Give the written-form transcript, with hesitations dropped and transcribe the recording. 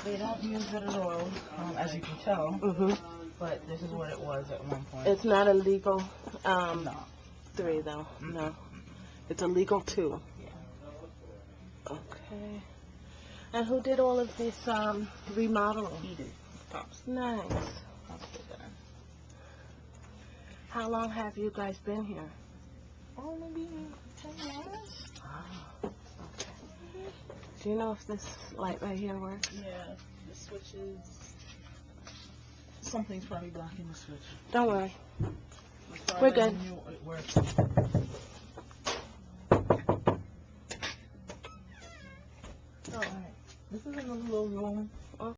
They don't use it at all, as you can tell. But this is what it was at one point. It's not a legal No. 3 though. No. It's a legal 2. Yeah. Okay. And who did all of this remodeling? He did. Pops. Nice. Pops did that. How long have you guys been here? Oh, maybe 10 years. Oh, okay. Do you know if this light right here works? Yeah. The switches. Something's probably blocking the switch. Don't worry. As far We're as I good. knew, it works. Alright. This is in a little room.